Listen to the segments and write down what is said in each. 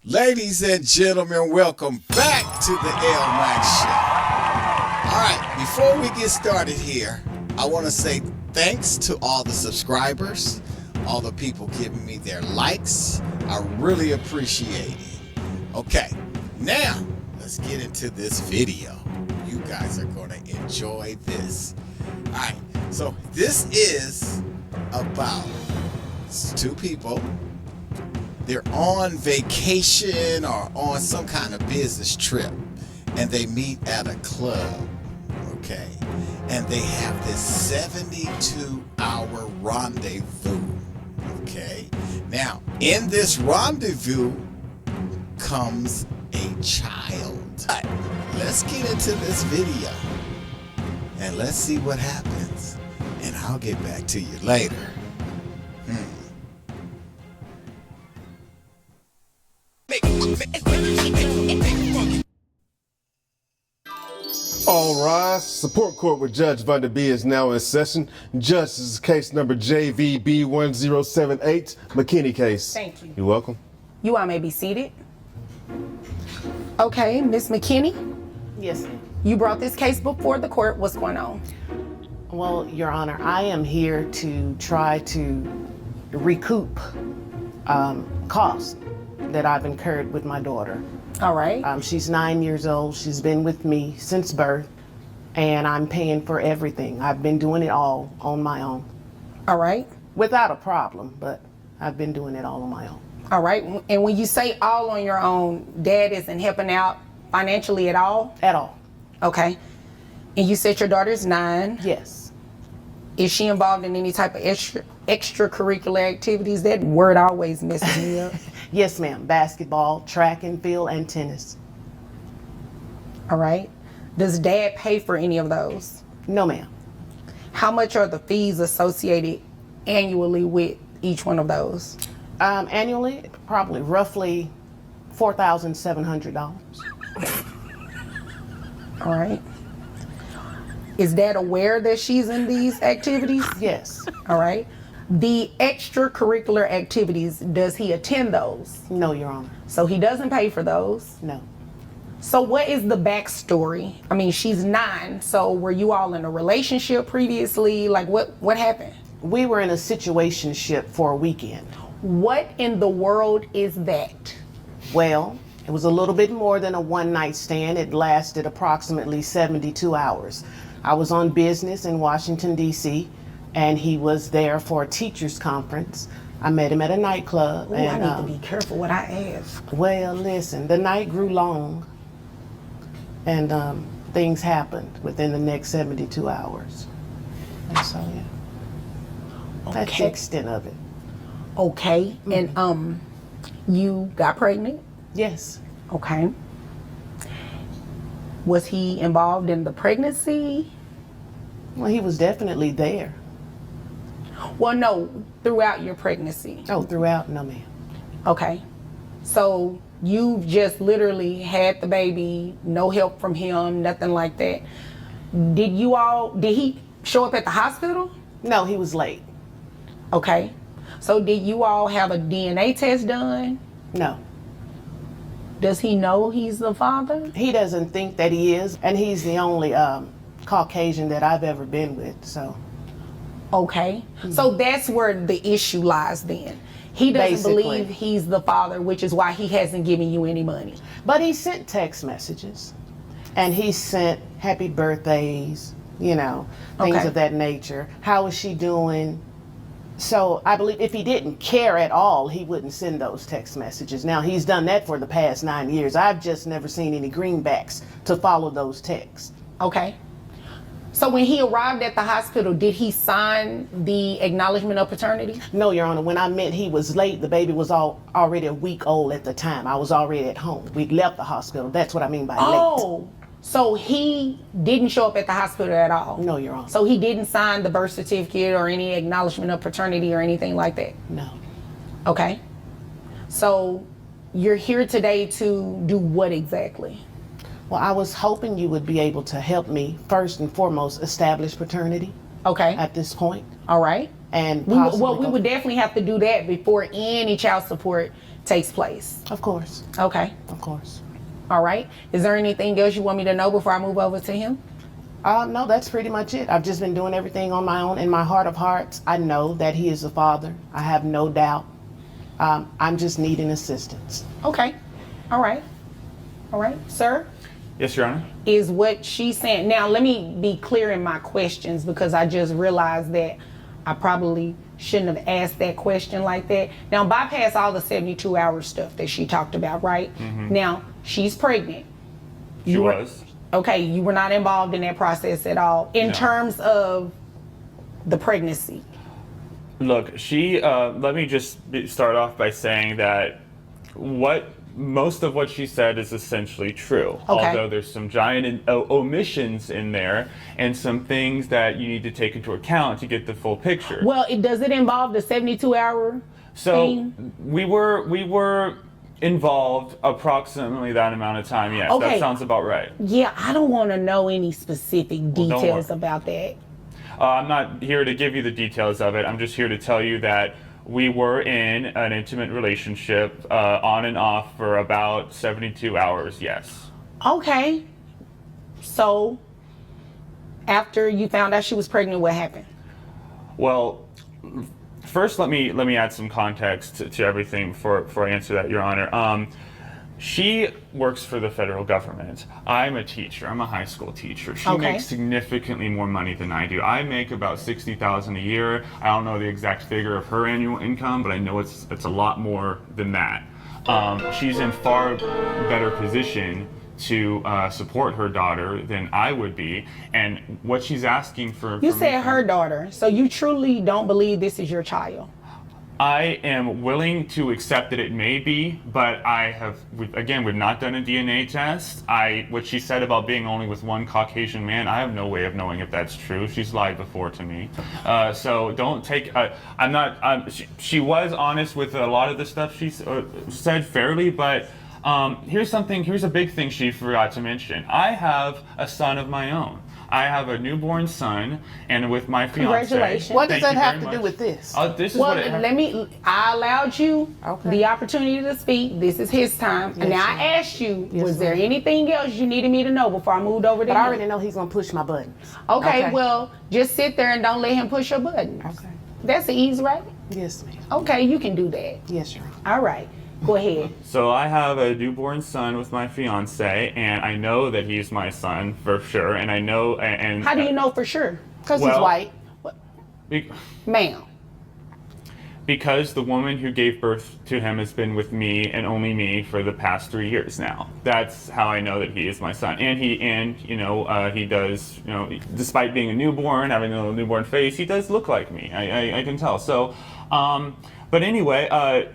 Ladies and gentlemen, welcome back to the L Max Show. All right, before we get started here, I want to say thanks to all the subscribers, all the people giving me their likes. I really appreciate it. Okay, now let's get into this video. You guys are going to enjoy this. All right, so this is about two people. They're on vacation or on some kind of business trip, and they meet at a club, okay? And they have this 72-hour rendezvous, okay? Now, in this rendezvous comes a child. Let's get into this video, and let's see what happens, and I'll get back to you later. All rise. Support court with Judge Vonda B is now in session. Judge, this is case number JVB1078, McKinney case. Thank you. You're welcome. You all may be seated. Okay, Miss McKinney, Yes, ma'am. you brought this case before the court. What's going on? Well, Your Honor, I am here to try to recoup costs that I've incurred with my daughter. All right. She's 9 years old. She's been with me since birth, and I'm paying for everything. I've been doing it all on my own. All right. Without a problem, but I've been doing it all on my own. All right. And when you say all on your own, Dad isn't helping out financially at all? At all. Okay. And you said your daughter's 9. Yes. Is she involved in any type of extracurricular activities? That word always messes me up. Yes, ma'am. Basketball, track and field, and tennis. All right. Does Dad pay for any of those? No, ma'am. How much are the fees associated annually with each one of those? Annually, probably roughly $4,700. All right. Is Dad aware that she's in these activities? Yes. All right. The extracurricular activities, does he attend those? No, Your Honor. So he doesn't pay for those. No. So what is the backstory? I mean, she's 9, so were you all in a relationship previously? Like what happened? We were in a situationship for a weekend. What in the world is that? Well, it was a little bit more than a one-night stand. It lasted approximately 72 hours. I was on business in Washington, D.C., and he was there for a teacher's conference. I met him at a nightclub. Ooh, and, I need to be careful what I ask. Well, listen, the night grew long, and things happened within the next 72 hours. And so, yeah, that's the Okay. extent of it. Okay. And you got pregnant? Yes. Okay. Was he involved in the pregnancy? Well, he was definitely there. Well, no, throughout your pregnancy. Oh, throughout? No, ma'am. Okay. So you just literally had the baby, no help from him, nothing like that. Did he show up at the hospital? No, he was late. Okay. So did you all have a DNA test done? No. Does he know he's the father? He doesn't think that he is, and he's the only Caucasian that I've ever been with, so. Okay. So that's where the issue lies then. He doesn't Basically. believe he's the father, which is why he hasn't given you any money. But he sent text messages, and he sent happy birthdays, you know, things Okay. of that nature. How is she doing? So I believe if he didn't care at all, he wouldn't send those text messages. Now, he's done that for the past 9 years. I've just never seen any greenbacks to follow those texts. Okay. So when he arrived at the hospital, did he sign the acknowledgement of paternity? No, Your Honor, when I meant he was late, the baby was already a week old at the time. I was already at home. We'd left the hospital. That's what I mean by late. Oh, so he didn't show up at the hospital at all? No, Your Honor. So he didn't sign the birth certificate or any acknowledgement of paternity or anything like that? No. Okay. So you're here today to do what exactly? Well, I was hoping you would be able to help me, first and foremost, establish paternity Okay. at this point. All right. And We possibly would definitely have to do that before any child support takes place. Of course. Okay. Of course. All right. Is there anything else you want me to know before I move over to him? No, that's pretty much it. I've just been doing everything on my own. In my heart of hearts, I know that he is the father. I have no doubt. I'm just needing assistance. Okay. All right. All right. Sir? Yes, Your Honor. Is what she's saying. Now, let me be clear in my questions because I just realized that I probably shouldn't have asked that question like that. Now, bypass all the 72-hour stuff that she talked about, right? Mm-hmm. Now, she's pregnant. She was. Okay, you were not involved in that process at all in terms of the pregnancy. Look, let me just start off by saying that most of what she said is essentially true. Okay. Although there's some giant omissions in there and some things that you need to take into account to get the full picture. Well, does it involve the 72-hour thing? we were involved approximately that amount of time. Yes, Okay. that sounds about right. Yeah, I don't want to know any specific don't details worry. about that. I'm not here to give you the details of it. I'm just here to tell you that we were in an intimate relationship on and off for about 72 hours, yes. Okay. So, after you found out she was pregnant, what happened? Well, first let me add some context to everything before I answer that, Your Honor. She works for the federal government. I'm a teacher. I'm a high school teacher. She Okay. makes significantly more money than I do. I make about $60,000 a year. I don't know the exact figure of her annual income, but I know it's a lot more than that. She's in far better position to support her daughter than I would be, and what she's asking for. You from said me- her daughter, so you truly don't believe this is your child? I am willing to accept that it may be, but we've not done a DNA test. What she said about being only with one Caucasian man, I have no way of knowing if that's true. She's lied before to me. So don't take, she was honest with a lot of the stuff she said fairly, but here's a big thing she forgot to mention. I have a son of my own. I have a newborn son, and with my fiance. Congratulations. What does Thank that you have very to do much. with this? This is Well, what it I allowed you Okay. the opportunity to speak. This is his time. And Yes, now ma'am. I asked you, Yes, was there ma'am. anything else you needed me to know before I moved over to But I him? already know he's gonna push my buttons. Okay, well, just sit there and don't let him push your buttons. Okay. That's the easy, right? Yes, ma'am. Okay, you can do that. Yes, Your Honor. All right, go ahead. So I have a newborn son with my fiance, and I know that he's my son for sure. And I know, and How do you know for sure? Because he's Well- white. Ma'am. Because the woman who gave birth to him has been with me and only me for the past 3 years now. That's how I know that he is my son. And he does, despite being a newborn, having a little newborn face, he does look like me. I can tell. So, but anyway,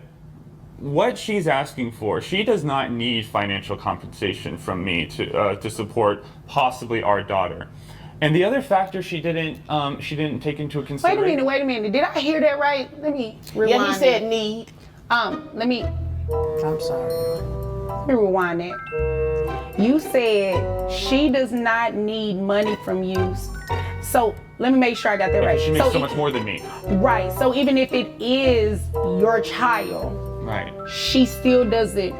what she's asking for, she does not need financial compensation from me to support possibly our daughter. And the other factor she didn't take into consideration. Wait a minute. Did I hear that right? Let me rewind. Yeah, he said it. need. Let me I'm sorry. rewind that. You said she does not need money from you. So let me make sure I got that right. She makes so much more than me. Right. So even if it is your child, Right. she still doesn't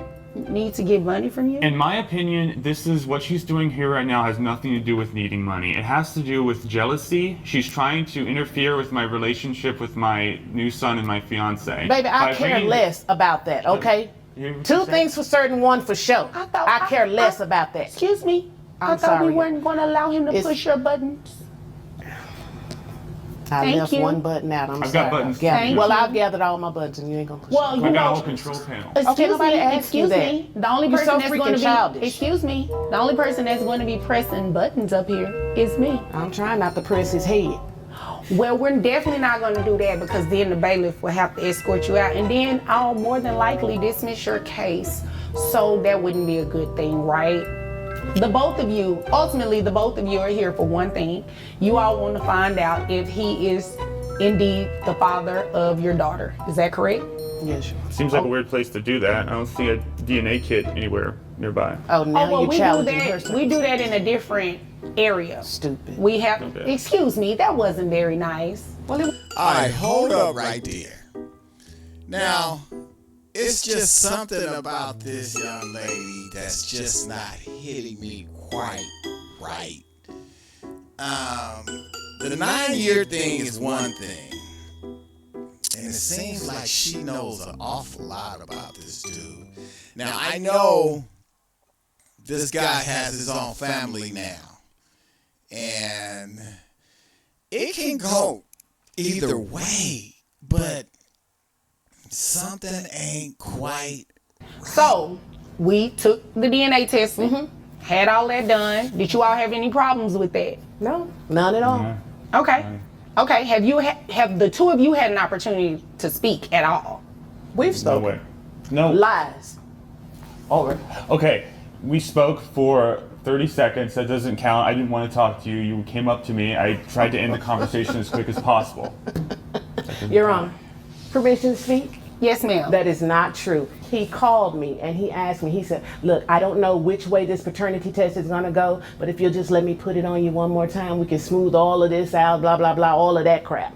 need to get money from you? In my opinion, this is what she's doing here right now has nothing to do with needing money. It has to do with jealousy. She's trying to interfere with my relationship with my new son and my fiance. Baby, I By care bringing- less about that, okay? You hear what Two I'm saying? things for certain, one for sure. I care less about that. Excuse me? I I'm thought we sorry. weren't going to allow him to It's- push your buttons. I Thank left you. one button out. I'm I've sorry. got buttons. Thank Well, you. I've gathered all my buttons and you ain't gonna push Well, them. you I got a know, whole control panel. excuse nobody me, asked you excuse that. me. The only You're person so that's freaking going to be, childish. excuse me, the only person that's going to be pressing buttons up here is me. I'm trying not to press his head. Well, we're definitely not going to do that because then the bailiff will have to escort you out and then I'll more than likely dismiss your case. So that wouldn't be a good thing, right? Ultimately, the both of you are here for one thing. You all want to find out if he is indeed the father of your daughter. Is that correct? Yes, sure. Seems like a weird place to do that. I don't see a DNA kit anywhere nearby. Oh, now Oh, well, you're we do challenging her. that. We do that in a different area. Stupid. We have. Okay. Excuse me, that wasn't very nice. Well, All right, hold up right there. Now, it's just something about this young lady that's just not hitting me quite right. The 9-year thing is one thing, and it seems like she knows an awful lot about this dude. Now, I know this guy has his own family now, and it can go either way, but something ain't quite right. So we took the DNA testing, had all that done. Did you all have any problems with that? No, none at all. Okay. Okay. Have the two of you had an opportunity to speak at all? We've No spoken. way. No. Lies. Over. Okay, we spoke for 30 seconds. That doesn't count. I didn't want to talk to you. You came up to me. I tried to end the conversation as quick as possible. Your Honor, permission to speak? Yes, ma'am. That is not true. He called me and he asked me, he said, look, I don't know which way this paternity test is gonna go, but if you'll just let me put it on you one more time, we can smooth all of this out, blah, blah, blah, all of that crap.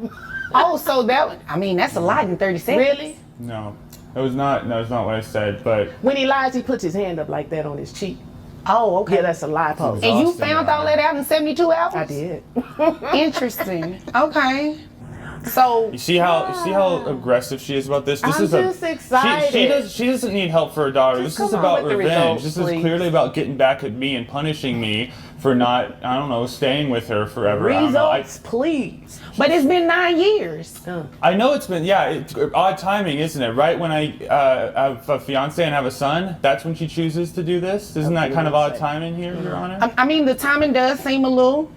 Oh, so that's a lot in 30 seconds. Really? No, that's not what I said, but When he lies, he puts his hand up like that on his cheek. Oh, okay. Yeah, that's a lie pose. And you Exhausting, found all that out in 72 hours? I did. Interesting. Okay. So you see how aggressive she is about this? This I'm is just excited. She doesn't need help for her daughter. Just This is come on about with the revenge. results, This is please. clearly about getting back at me and punishing me for not, I don't know, staying with her forever. I don't know. Results, please. but it's been 9 years. I know it's been, it's odd timing, isn't it? Right when I have a fiance and have a son, that's when she chooses to do this? Isn't that kind of odd timing here, Your Honor? I mean, the timing does seem a little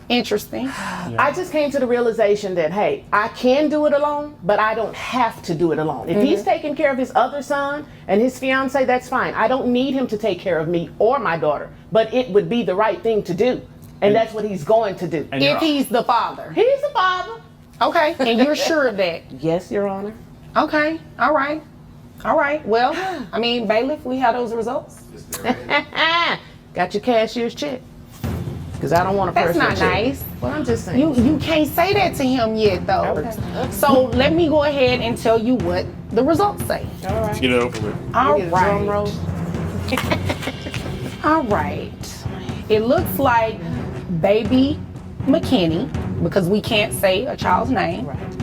interesting. I just came to the realization that, hey, I can do it alone, but I don't have to do it alone. If he's taking care of his other son and his fiance, that's fine. I don't need him to take care of me or my daughter, but it would be the right thing to do. And that's what he's going to do. And If you're- he's the father. He's the father. Okay. And you're sure of that? Yes, Your Honor. Okay. All right. All right. Well, I mean, bailiff, we have those results. Got your cashier's check. Because I don't want a That's personal not check. nice. Well, I'm just saying. You can't say that to him yet, though. Okay. So let me go ahead and tell you what the results say. All right. Get it over with. All Get a drum right. roll. All right. It looks like baby McKinney, because we can't say a child's name. Right.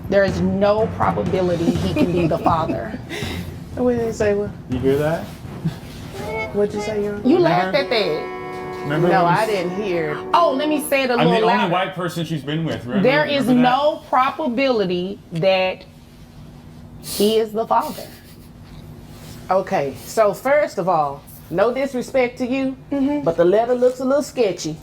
There is no probability he can be the father. What did they say? What? You hear that? What'd you say, Your Honor? You laughed at that. Remember No, when I you- didn't hear. Oh, let me say it a I'm little the only louder. white person she's been with. Remember, There is remember that? no probability that he is the father. Okay, so first of all, no disrespect to you, but the letter looks a little sketchy.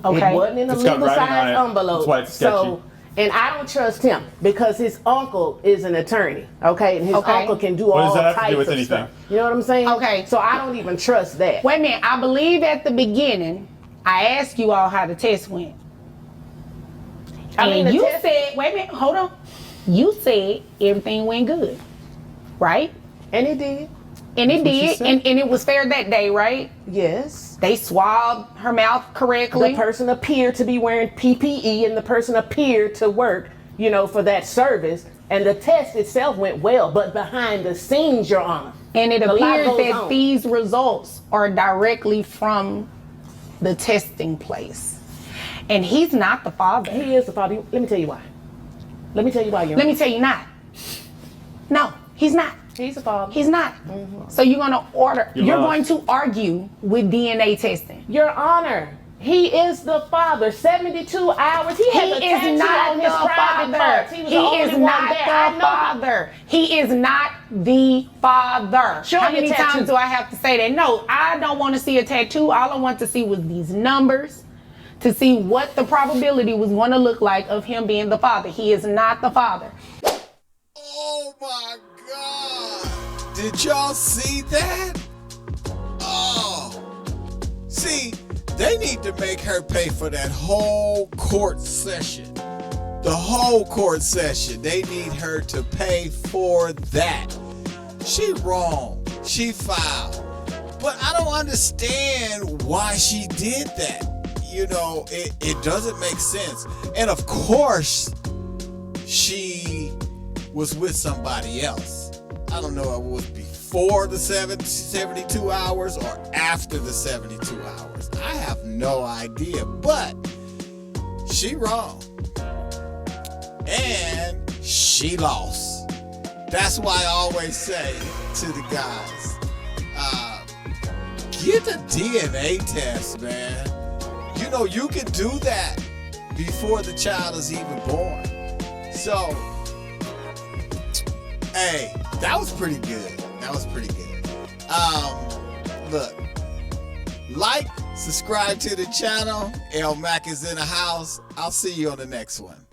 Okay. It wasn't in a It's got legal writing on size it. envelope. That's why it's sketchy. So, and I don't trust him because his uncle is an attorney, okay? And his Okay. uncle can do What all does that have to types do with of anything? stuff. You know what I'm saying? Okay. So I don't even trust that. Wait a minute. I believe at the beginning, I asked you all how the test went. I mean, And the you test- said, wait a minute, hold on. You said everything went good, right? And it did. And it what she did, said. and it was fair that day, right? Yes. They swabbed her mouth correctly. The person appeared to be wearing PPE and the person appeared to work, you know, for that service. And the test itself went well, but behind the scenes, Your Honor. And it a lot appears goes that on. these results are directly from the testing place. And he's not the father. He is the father. Let me tell you why. Let me tell you why, Your Let Honor. me tell you not. No, he's not. He's the father. He's not. So you're gonna you're lost. going to argue with DNA testing. Your Honor, he is the father. 72 hours. He has a He tattoo is not on the his private father. parts. He was the He only is one not there. I the know. father. He is not the father. Show How me a many tattoo. times do I have to say that? No, I don't want to see a tattoo. All I want to see was these numbers to see what the probability was going to look like of him being the father. He is not the father. Oh my God. Did y'all see that? Oh. See, they need to make her pay for that whole court session. The whole court session. They need her to pay for that. She wrong. She foul. But I don't understand why she did that. You know, it doesn't make sense. And of course, she was with somebody else. I don't know if it was before the 72 hours or after the 72 hours. I have no idea, but she wrong. And she lost. That's why I always say to the guys, get a DNA test, man. You know, you can do that before the child is even born. So, hey, that was pretty good. That was pretty good. Look, like, subscribe to the channel. El Mac is in the house. I'll see you on the next one.